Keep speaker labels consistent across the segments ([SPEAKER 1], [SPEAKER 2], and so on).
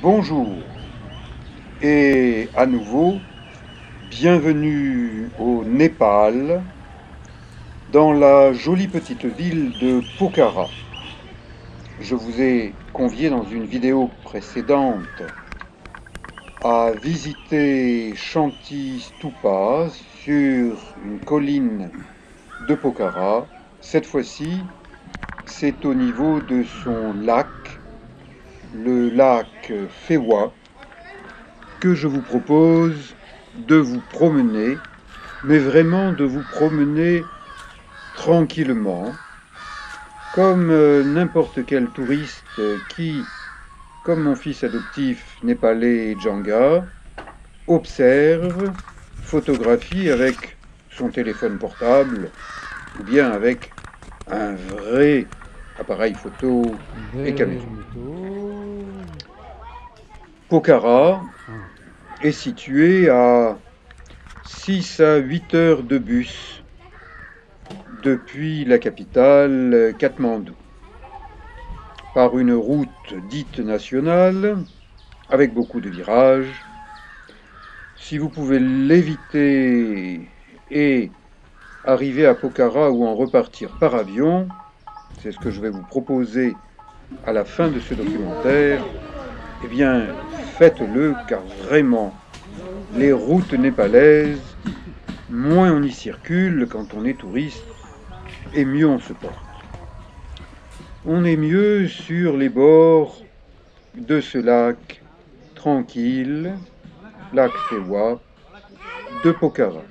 [SPEAKER 1] Bonjour et à nouveau, bienvenue au Népal, dans la jolie petite ville de Pokhara. Je vous ai convié dans une vidéo précédente à visiter Shanti Stupa sur une colline de Pokhara. Cette fois-ci, c'est au niveau de son lac, le lac Fewa, que je vous propose de vous promener, mais vraiment de vous promener tranquillement, comme n'importe quel touriste qui, comme mon fils adoptif népalais Djanga, observe, photographie avec son téléphone portable ou bien avec un vrai appareil photo et caméra. Pokhara est situé à 6 à 8 heures de bus depuis la capitale Katmandou, par une route dite nationale, avec beaucoup de virages. Si vous pouvez l'éviter et arriver à Pokhara ou en repartir par avion, c'est ce que je vais vous proposer à la fin de ce documentaire, eh bien faites-le, car vraiment, les routes népalaises, moins on y circule quand on est touriste, et mieux on se porte. On est mieux sur les bords de ce lac tranquille, lac Fewa, de Pokhara.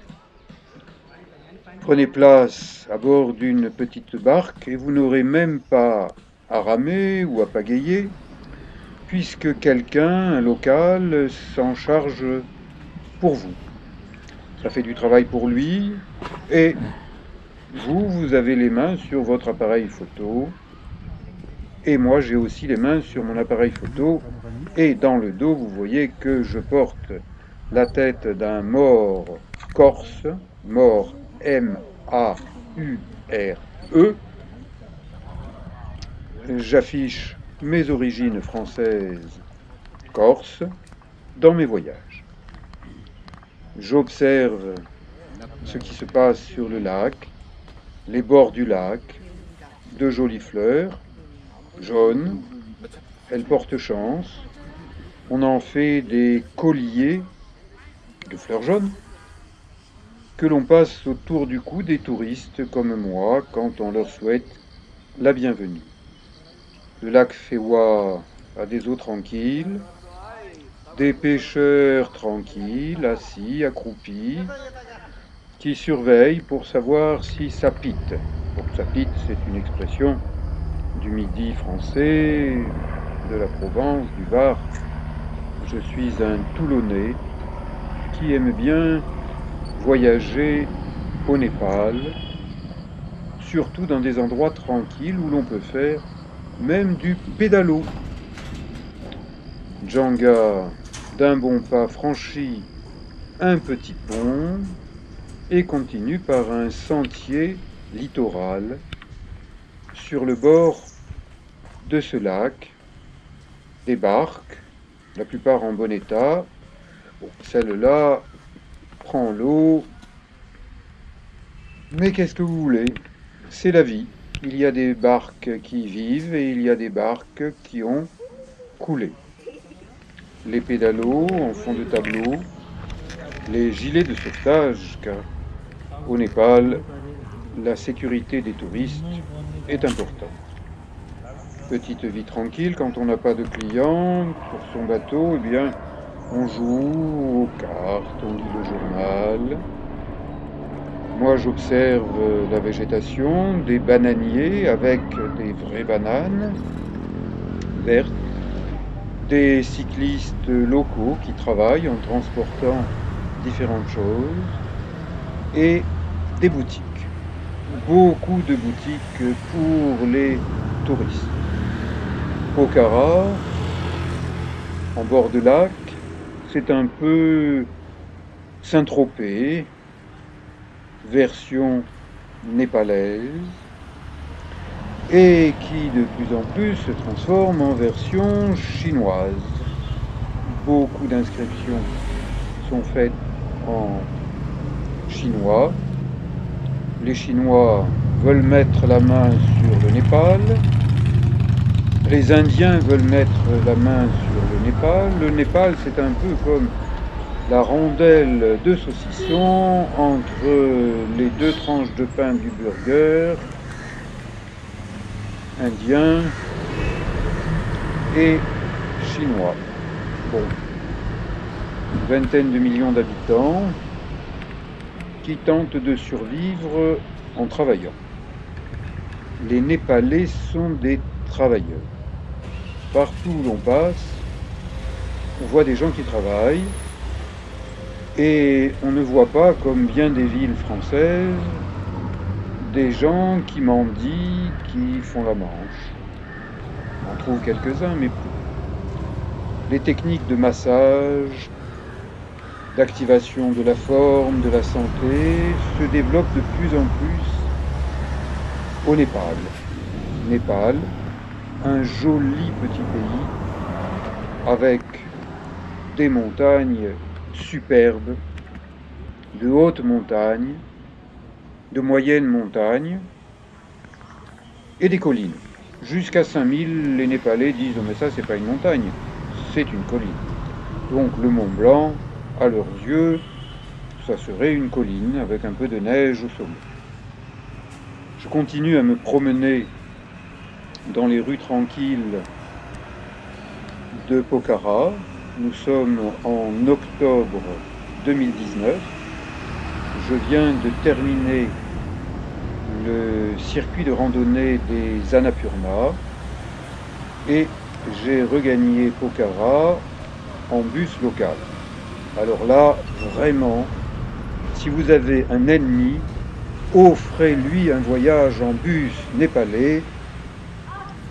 [SPEAKER 1] Prenez place à bord d'une petite barque et vous n'aurez même pas à ramer ou à pagayer, puisque quelqu'un, un local, s'en charge pour vous. Ça fait du travail pour lui, et vous avez les mains sur votre appareil photo, et moi j'ai aussi les mains sur mon appareil photo, et dans le dos vous voyez que je porte la tête d'un mort corse, mort M-A-U-R-E. J'affiche mes origines françaises corse dans mes voyages. J'observe ce qui se passe sur le lac, les bords du lac, de jolies fleurs jaunes, elles portent chance. On en fait des colliers de fleurs jaunes que l'on passe autour du cou des touristes comme moi quand on leur souhaite la bienvenue. Le lac Fewa a des eaux tranquilles, des pêcheurs tranquilles, assis, accroupis, qui surveillent pour savoir si ça pite. Pour que ça pite, c'est une expression du Midi français, de la Provence, du Var. Je suis un Toulonnais qui aime bien voyager au Népal, surtout dans des endroits tranquilles où l'on peut faire même du pédalo. Djanga, d'un bon pas, franchit un petit pont et continue par un sentier littoral sur le bord de ce lac. Des barques, la plupart en bon état. Bon, celle-là prend l'eau, mais qu'est-ce que vous voulez? C'est la vie. Il y a des barques qui vivent et il y a des barques qui ont coulé. Les pédalos en fond de tableau, les gilets de sauvetage, car au Népal, la sécurité des touristes est importante. Petite vie tranquille, quand on n'a pas de clients pour son bateau, eh bien, on joue aux cartes, on lit le journal. Moi, j'observe la végétation, des bananiers avec des vraies bananes vertes, des cyclistes locaux qui travaillent en transportant différentes choses, et des boutiques. Beaucoup de boutiques pour les touristes. Pokhara, en bord de lac, c'est un peu Saint-Tropez, version népalaise, et qui de plus en plus se transforme en version chinoise. Beaucoup d'inscriptions sont faites en chinois. Les Chinois veulent mettre la main sur le Népal. Les Indiens veulent mettre la main sur le Népal. Le Népal, c'est un peu comme la rondelle de saucisson entre les deux tranches de pain du burger indien et chinois. Bon, une vingtaine de millions d'habitants qui tentent de survivre en travaillant. Les Népalais sont des travailleurs. Partout où l'on passe, on voit des gens qui travaillent et on ne voit pas, comme bien des villes françaises, des gens qui mendient, qui font la manche. On en trouve quelques-uns, mais peu. Les techniques de massage, d'activation de la forme, de la santé, se développent de plus en plus au Népal. Népal, un joli petit pays avec des montagnes superbes, de hautes montagnes, de moyennes montagnes et des collines. Jusqu'à 5000, les Népalais disent oh, mais ça c'est pas une montagne, c'est une colline. Donc le Mont Blanc, à leurs yeux, ça serait une colline avec un peu de neige au sommet. Je continue à me promener dans les rues tranquilles de Pokhara. Nous sommes en octobre 2019. Je viens de terminer le circuit de randonnée des Annapurna et j'ai regagné Pokhara en bus local. Alors là, vraiment, si vous avez un ennemi, offrez-lui un voyage en bus népalais.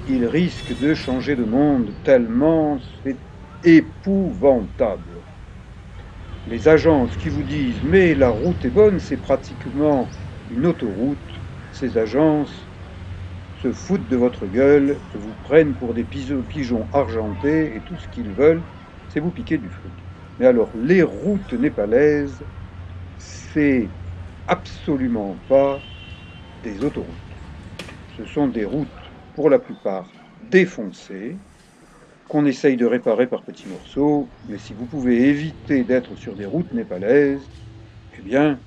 [SPEAKER 1] Il risque de changer de monde tellement c'est épouvantable. Les agences qui vous disent mais la route est bonne, c'est pratiquement une autoroute, ces agences se foutent de votre gueule, vous prennent pour des pigeons argentés et tout ce qu'ils veulent, c'est vous piquer du fric. Mais alors les routes népalaises, c'est absolument pas des autoroutes. Ce sont des routes pour la plupart défoncées, qu'on essaye de réparer par petits morceaux, mais si vous pouvez éviter d'être sur des routes népalaises, eh bien,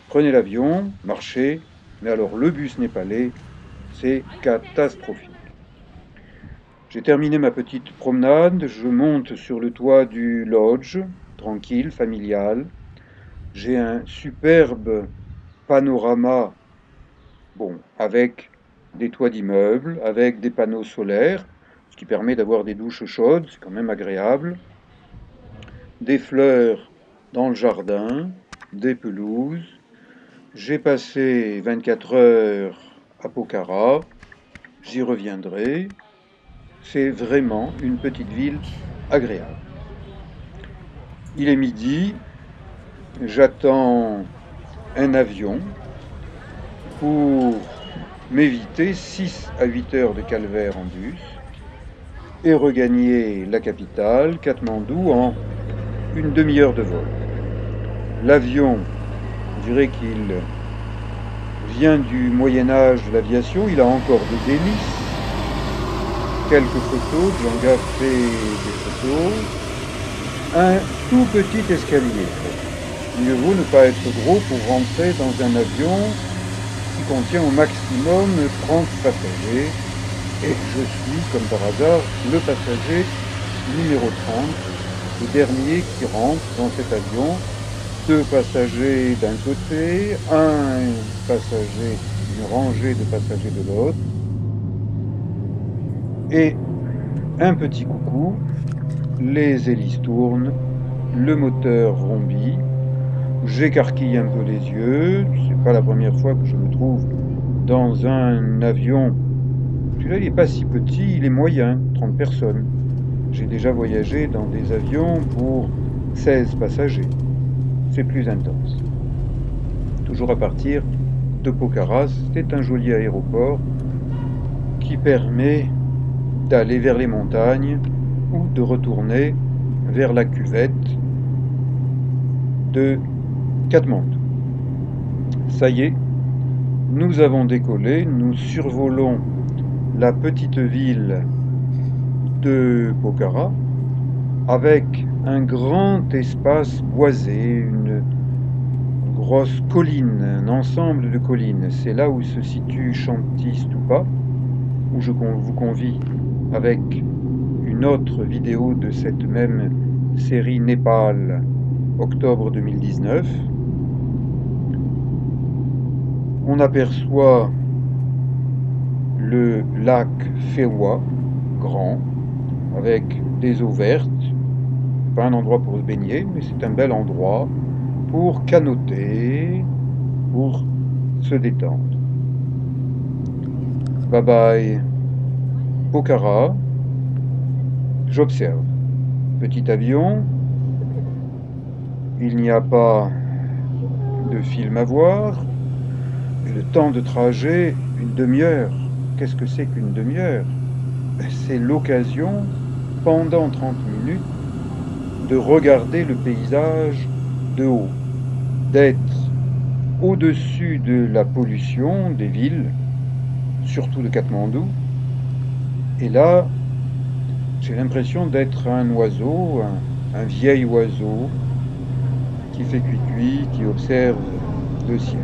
[SPEAKER 1] prenez l'avion, marchez, mais alors le bus népalais, c'est catastrophique. J'ai terminé ma petite promenade, je monte sur le toit du lodge, tranquille, familial. J'ai un superbe panorama, bon, avec des toits d'immeubles, avec des panneaux solaires, ce qui permet d'avoir des douches chaudes, c'est quand même agréable. Des fleurs dans le jardin, des pelouses. J'ai passé 24 heures à Pokhara, j'y reviendrai. C'est vraiment une petite ville agréable. Il est midi, j'attends un avion pour m'éviter 6 à 8 heures de calvaire en bus et regagner la capitale, Katmandou, en une demi-heure de vol. L'avion, on dirait qu'il vient du Moyen-Âge de l'aviation, il a encore des délices. Quelques photos, Djanga fait des photos. Un tout petit escalier. Mieux vaut ne pas être gros pour rentrer dans un avion qui contient au maximum 30 passagers. Et je suis, comme par hasard, le passager numéro 30, le dernier qui rentre dans cet avion. 2 passagers d'un côté, un passager, une rangée de passagers de l'autre. Et un petit coucou, les hélices tournent, le moteur rombit, j'écarquille un peu les yeux, c'est pas la première fois que je me trouve dans un avion. Celui-là, il n'est pas si petit, il est moyen, 30 personnes. J'ai déjà voyagé dans des avions pour 16 passagers. C'est plus intense. Toujours à partir de Pokhara, c'est un joli aéroport qui permet d'aller vers les montagnes ou de retourner vers la cuvette de Katmandou. Ça y est, nous avons décollé, nous survolons la petite ville de Pokhara avec un grand espace boisé, une grosse colline, un ensemble de collines. C'est là où se situe Shanti Stupa, où je vous convie avec une autre vidéo de cette même série Népal, octobre 2019. On aperçoit le lac Fewa, grand, avec des eaux vertes. Pas un endroit pour se baigner, mais c'est un bel endroit pour canoter, pour se détendre. Bye bye, Pokhara. J'observe. Petit avion. Il n'y a pas de film à voir. Le temps de trajet, une demi-heure. Qu'est-ce que c'est qu'une demi-heure? C'est l'occasion, pendant 30 minutes, de regarder le paysage de haut, d'être au-dessus de la pollution des villes, surtout de Katmandou. Et là, j'ai l'impression d'être un oiseau, un vieil oiseau qui fait cuit-cuit, qui observe le ciel.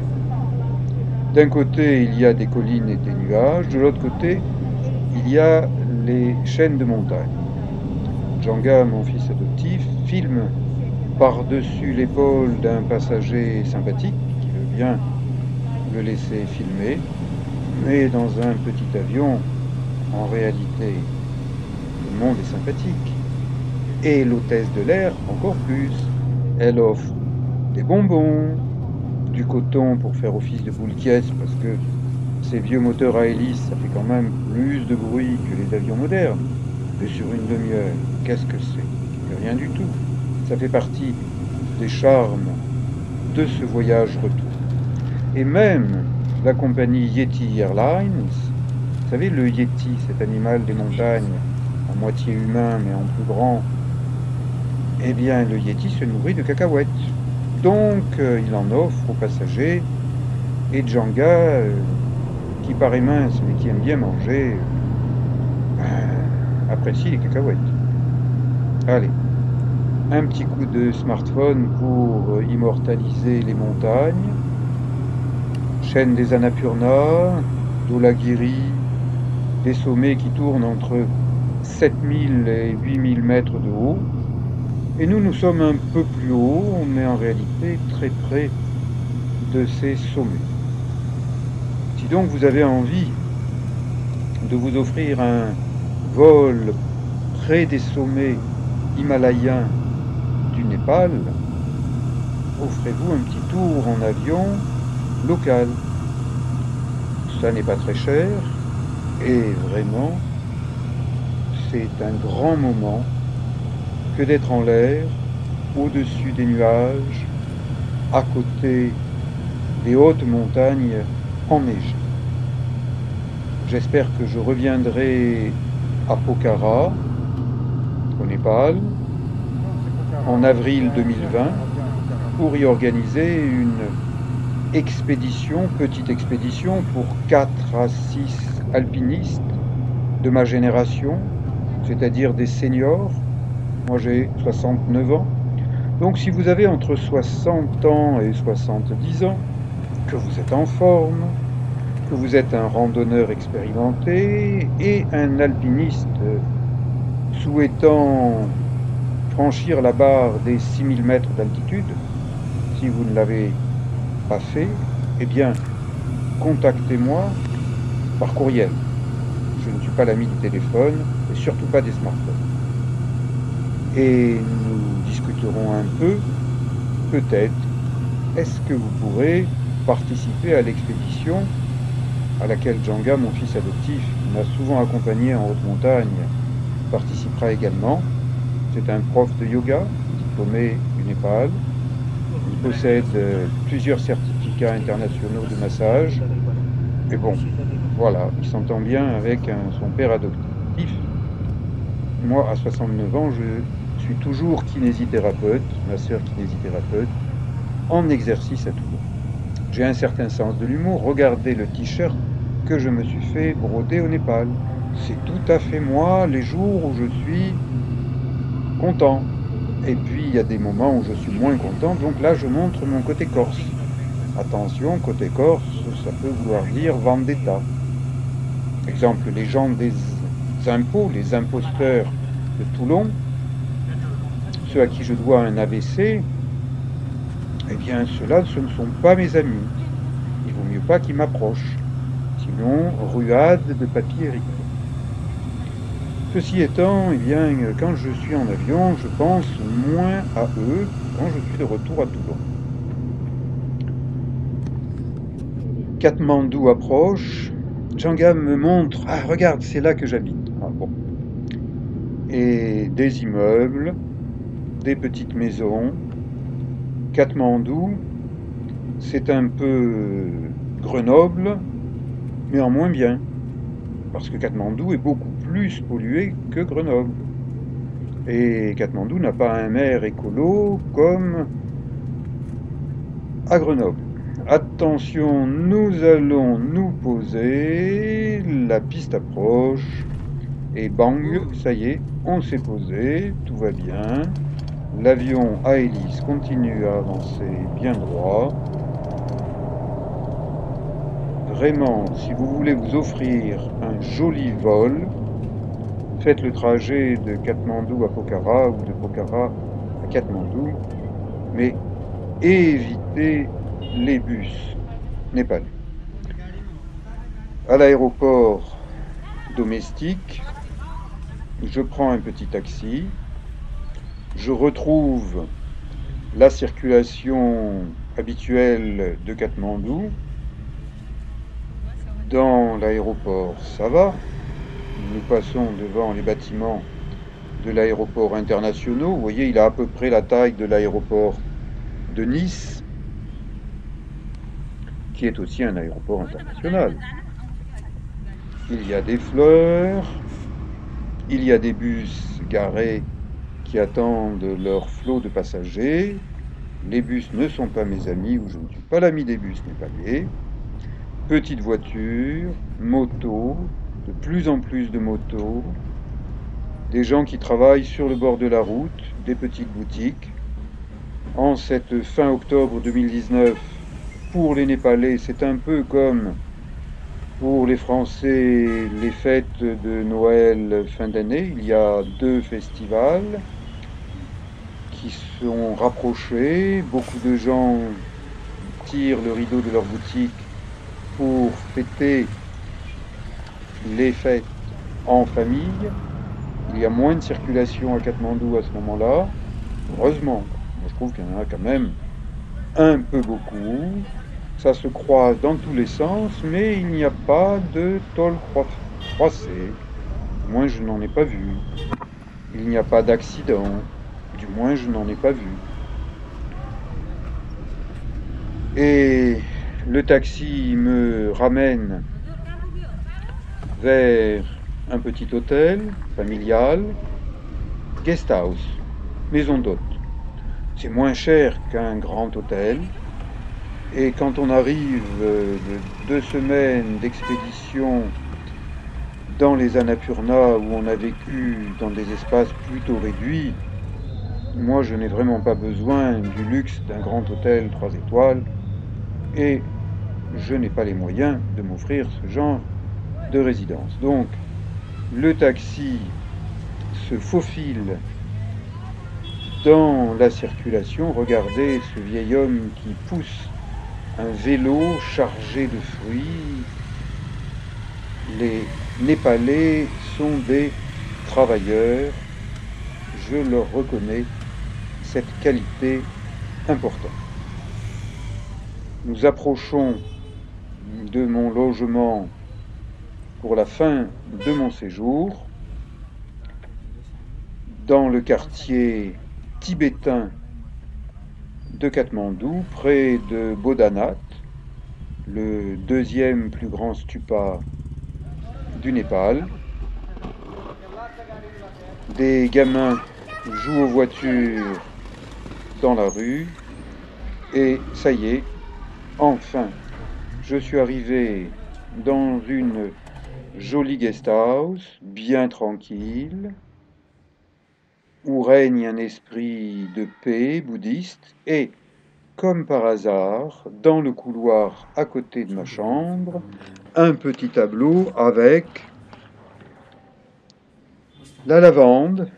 [SPEAKER 1] D'un côté, il y a des collines et des nuages, de l'autre côté, il y a les chaînes de montagnes. Djanga, mon fils adoptif, filme par-dessus l'épaule d'un passager sympathique qui veut bien le laisser filmer, mais dans un petit avion, en réalité, tout le monde est sympathique. Et l'hôtesse de l'air, encore plus. Elle offre des bonbons, du coton pour faire office de boule caisse, parce que ces vieux moteurs à hélice, ça fait quand même plus de bruit que les avions modernes. Mais sur une demi-heure, qu'est-ce que c'est? Rien du tout. Ça fait partie des charmes de ce voyage retour. Et même la compagnie Yeti Airlines, vous savez, le Yeti, cet animal des montagnes, à moitié humain mais en plus grand, eh bien le Yeti se nourrit de cacahuètes. Donc il en offre aux passagers, et Djanga, qui paraît mince mais qui aime bien manger, apprécie les cacahuètes. Allez, un petit coup de smartphone pour immortaliser les montagnes. Chaîne des Annapurna, Dholagiri, des sommets qui tournent entre 7000 et 8000 mètres de haut. Et nous sommes un peu plus haut, on est en réalité très près de ces sommets. Si donc vous avez envie de vous offrir un vol près des sommets himalayens du Népal, offrez-vous un petit tour en avion local. Ça n'est pas très cher et vraiment c'est un grand moment que d'être en l'air, au-dessus des nuages, à côté des hautes montagnes enneigées. J'espère que je reviendrai à Pokhara, au Népal, en avril 2020, pour y organiser une expédition, petite expédition pour 4 à 6 alpinistes de ma génération, c'est-à-dire des seniors. Moi j'ai 69 ans. Donc si vous avez entre 60 ans et 70 ans, que vous êtes en forme, que vous êtes un randonneur expérimenté et un alpiniste souhaitant franchir la barre des 6000 mètres d'altitude, si vous ne l'avez pas fait, eh bien, contactez-moi par courriel. Je ne suis pas l'ami du téléphone et surtout pas des smartphones. Et nous discuterons un peu, peut-être, est-ce que vous pourrez participer à l'expédition à laquelle Djanga, mon fils adoptif, m'a souvent accompagné en haute montagne, participera également. C'est un prof de yoga, diplômé du Népal. Il possède plusieurs certificats internationaux de massage. Et bon, voilà, il s'entend bien avec son père adoptif. Moi, à 69 ans, je suis toujours kinésithérapeute, ma sœur kinésithérapeute, en exercice à Toulon. J'ai un certain sens de l'humour. Regardez le t-shirt que je me suis fait broder au Népal. C'est tout à fait moi les jours où je suis content. Et puis il y a des moments où je suis moins content, donc là je montre mon côté corse. Attention, côté corse, ça peut vouloir dire vendetta. Exemple, les gens des impôts, les imposteurs de Toulon, ceux à qui je dois un AVC, eh bien ceux-là, ce ne sont pas mes amis. Il vaut mieux pas qu'ils m'approchent. Sinon, ruade de papier rideau. Ceci étant, eh bien, quand je suis en avion, je pense moins à eux quand je suis de retour à Toulon. Katmandou approche. Jangam me montre. Ah, regarde, c'est là que j'habite. Ah, bon. Et des immeubles, des petites maisons. Katmandou, c'est un peu Grenoble, mais en moins bien. Parce que Katmandou est beaucoup plus pollué que Grenoble. Et Katmandou n'a pas un maire écolo comme à Grenoble. Attention, nous allons nous poser. La piste approche. Et bang, ça y est, on s'est posé. Tout va bien. L'avion à hélice continue à avancer bien droit. Vraiment, si vous voulez vous offrir un joli vol, faites le trajet de Katmandou à Pokhara ou de Pokhara à Katmandou, mais évitez les bus népalais. À l'aéroport domestique, je prends un petit taxi, je retrouve la circulation habituelle de Katmandou. Dans l'aéroport, ça va. Nous passons devant les bâtiments de l'aéroport international. Vous voyez, il a à peu près la taille de l'aéroport de Nice, qui est aussi un aéroport international. Il y a des fleurs, il y a des bus garés qui attendent leur flot de passagers. Les bus ne sont pas mes amis, ou je ne suis pas l'ami des bus népalais. Petites voitures, motos, de plus en plus de motos, des gens qui travaillent sur le bord de la route, des petites boutiques. En cette fin octobre 2019, pour les Népalais, c'est un peu comme pour les Français, les fêtes de Noël fin d'année. Il y a 2 festivals qui sont rapprochés. Beaucoup de gens tirent le rideau de leur boutique pour fêter les fêtes en famille. Il y a moins de circulation à Katmandou à ce moment-là. Heureusement, moi, je trouve qu'il y en a quand même un peu beaucoup. Ça se croise dans tous les sens, mais il n'y a pas de tôle froissée. Du moins, je n'en ai pas vu. Il n'y a pas d'accident. Du moins, je n'en ai pas vu. Et le taxi me ramène vers un petit hôtel familial, guest house, maison d'hôte. C'est moins cher qu'un grand hôtel. Et quand on arrive de 2 semaines d'expédition dans les Annapurna où on a vécu dans des espaces plutôt réduits, moi je n'ai vraiment pas besoin du luxe d'un grand hôtel 3 étoiles et je n'ai pas les moyens de m'offrir ce genre de résidence. Donc le taxi se faufile dans la circulation. Regardez ce vieil homme qui pousse un vélo chargé de fruits. Les Népalais sont des travailleurs. Je leur reconnais cette qualité importante. Nous approchons de mon logement pour la fin de mon séjour dans le quartier tibétain de Katmandou, près de Bodhanath, le 2e plus grand stupa du Népal. Des gamins joue aux voitures dans la rue, et ça y est, enfin, je suis arrivé dans une jolie guest house, bien tranquille, où règne un esprit de paix bouddhiste, et, comme par hasard, dans le couloir à côté de ma chambre, un petit tableau avec la lavande,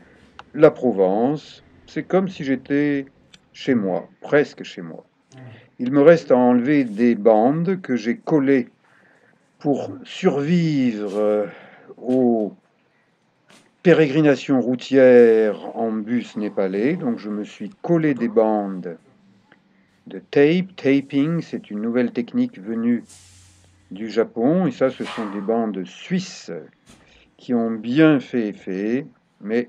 [SPEAKER 1] la Provence. C'est comme si j'étais chez moi, presque chez moi. Il me reste à enlever des bandes que j'ai collées pour survivre aux pérégrinations routières en bus népalais. Donc je me suis collé des bandes de tape. Taping, c'est une nouvelle technique venue du Japon. Et ça, ce sont des bandes suisses qui ont bien fait effet. Mais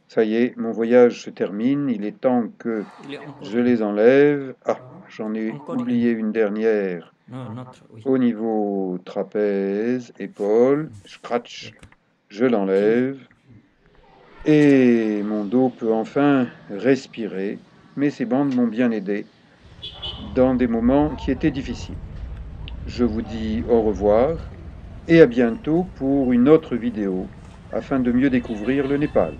[SPEAKER 1] ça y est, mon voyage se termine. Il est temps que
[SPEAKER 2] Il est encore
[SPEAKER 1] je les enlève. Ah, j'en ai
[SPEAKER 2] encore
[SPEAKER 1] oublié une dernière
[SPEAKER 2] non, notre, oui.
[SPEAKER 1] au niveau trapèze, épaule. Scratch,
[SPEAKER 2] D'accord.
[SPEAKER 1] je l'enlève. Et mon dos peut enfin respirer. Mais ces bandes m'ont bien aidé dans des moments qui étaient difficiles. Je vous dis au revoir et à bientôt pour une autre vidéo afin de mieux découvrir le Népal.